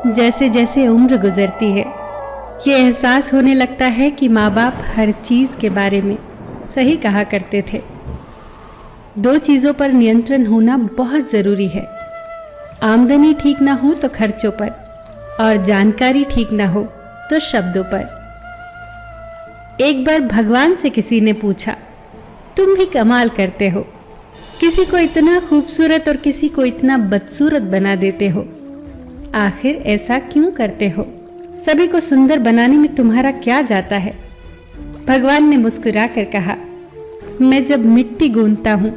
जैसे जैसे उम्र गुजरती है, ये एहसास होने लगता है कि माँ बाप हर चीज़ के बारे में सही कहा करते थे। 2 चीज़ों पर नियंत्रण होना बहुत ज़रूरी है। आमदनी ठीक ना हो तो खर्चों पर, और जानकारी ठीक ना हो तो शब्दों पर। एक बार भगवान से किसी ने पूछा, तुम भी कमाल करते हो, किसी को इतना खूबसूरत और किसी को इतना बदसूरत बना देते हो, आखिर ऐसा क्यों करते हो? सभी को सुंदर बनाने में तुम्हारा क्या जाता है? भगवान ने मुस्कुराकर कहा, मैं जब मिट्टी गूंथता हूँ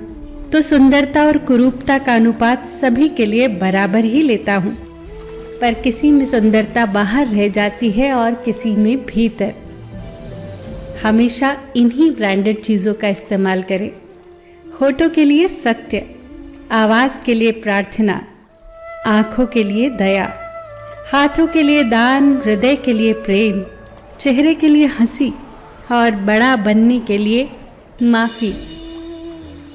तो सुंदरता और कुरूपता का अनुपात सभी के लिए बराबर ही लेता हूँ, पर किसी में सुंदरता बाहर रह जाती है और किसी में भीतर। हमेशा इन्हीं ब्रांडेड चीज़ों का इस्तेमाल करें। होठों के लिए सत्य, आवाज़ के लिए प्रार्थना, आँखों के लिए दया, हाथों के लिए दान, हृदय के लिए प्रेम, चेहरे के लिए हंसी और बड़ा बनने के लिए माफ़ी।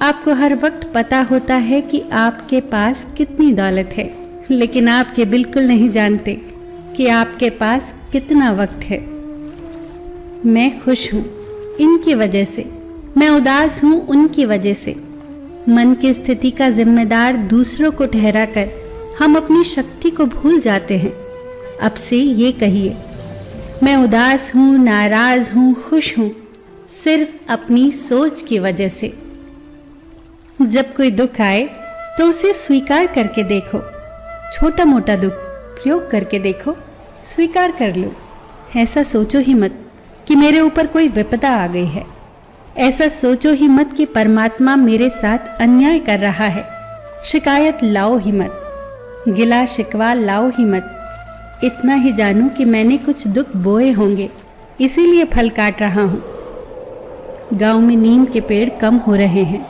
आपको हर वक्त पता होता है कि आपके पास कितनी दौलत है, लेकिन आप ये बिल्कुल नहीं जानते कि आपके पास कितना वक्त है। मैं खुश हूँ इनकी वजह से, मैं उदास हूँ उनकी वजह से। मन की स्थिति का जिम्मेदार दूसरों को ठहराकर हम अपनी शक्ति को भूल जाते हैं। अब से ये कहिए, मैं उदास हूँ, नाराज हूँ, खुश हूँ, सिर्फ अपनी सोच की वजह से। जब कोई दुख आए तो उसे स्वीकार करके देखो। छोटा मोटा दुख प्रयोग करके देखो, स्वीकार कर लो। ऐसा सोचो ही मत कि मेरे ऊपर कोई विपदा आ गई है। ऐसा सोचो ही मत कि परमात्मा मेरे साथ अन्याय कर रहा है। शिकायत लाओ ही मत, गिला शिकवा लाओ ही मत। इतना ही जानो कि मैंने कुछ दुख बोए होंगे, इसीलिए फल काट रहा हूँ। गांव में नीम के पेड़ कम हो रहे हैं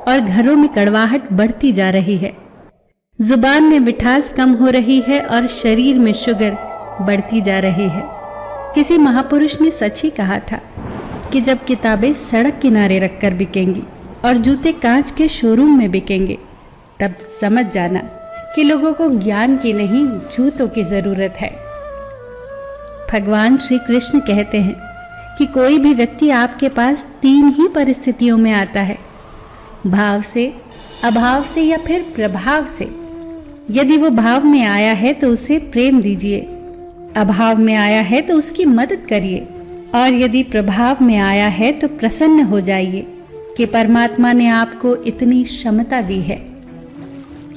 और घरों में कड़वाहट बढ़ती जा रही है। जुबान में मिठास कम हो रही है और शरीर में शुगर बढ़ती जा रही है। किसी महापुरुष ने सच ही कहा था कि जब किताबें सड़क किनारे रखकर बिकेंगी और जूते कांच के शोरूम में बिकेंगे, तब समझ जाना कि लोगों को ज्ञान की नहीं, जूतों की जरूरत है। भगवान श्री कृष्ण कहते हैं कि कोई भी व्यक्ति आपके पास 3 ही परिस्थितियों में आता है, भाव से, अभाव से या फिर प्रभाव से। यदि वो भाव में आया है तो उसे प्रेम दीजिए, अभाव में आया है तो उसकी मदद करिए, और यदि प्रभाव में आया है तो प्रसन्न हो जाइए कि परमात्मा ने आपको इतनी क्षमता दी है।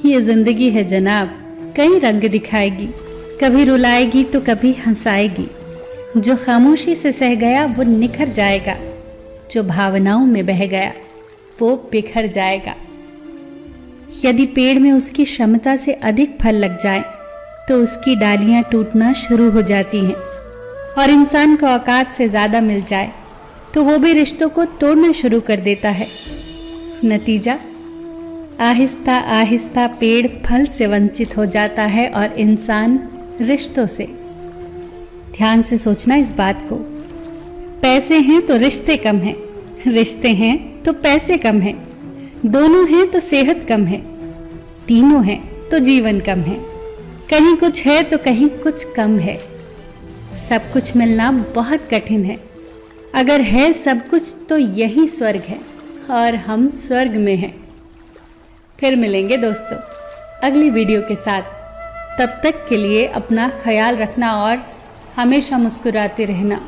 ये जिंदगी है जनाब, कई रंग दिखाएगी, कभी रुलाएगी तो कभी हंसाएगी। जो खामोशी से सह गया वो निखर जाएगा, जो भावनाओं में बह गया वो बिखर जाएगा। यदि पेड़ में उसकी क्षमता से अधिक फल लग जाए तो उसकी डालियां टूटना शुरू हो जाती हैं, और इंसान को औकात से ज़्यादा मिल जाए तो वो भी रिश्तों को तोड़ना शुरू कर देता है। नतीजा, आहिस्ता आहिस्ता पेड़ फल से वंचित हो जाता है और इंसान रिश्तों से। ध्यान से सोचना इस बात को। पैसे हैं तो रिश्ते कम हैं, रिश्ते हैं तो पैसे कम हैं, दोनों हैं तो सेहत कम है, तीनों हैं तो जीवन कम है। कहीं कुछ है तो कहीं कुछ कम है। सब कुछ मिलना बहुत कठिन है। अगर है सब कुछ तो यही स्वर्ग है और हम स्वर्ग में हैं। फिर मिलेंगे दोस्तों अगली वीडियो के साथ। तब तक के लिए अपना ख्याल रखना और हमेशा मुस्कुराते रहना।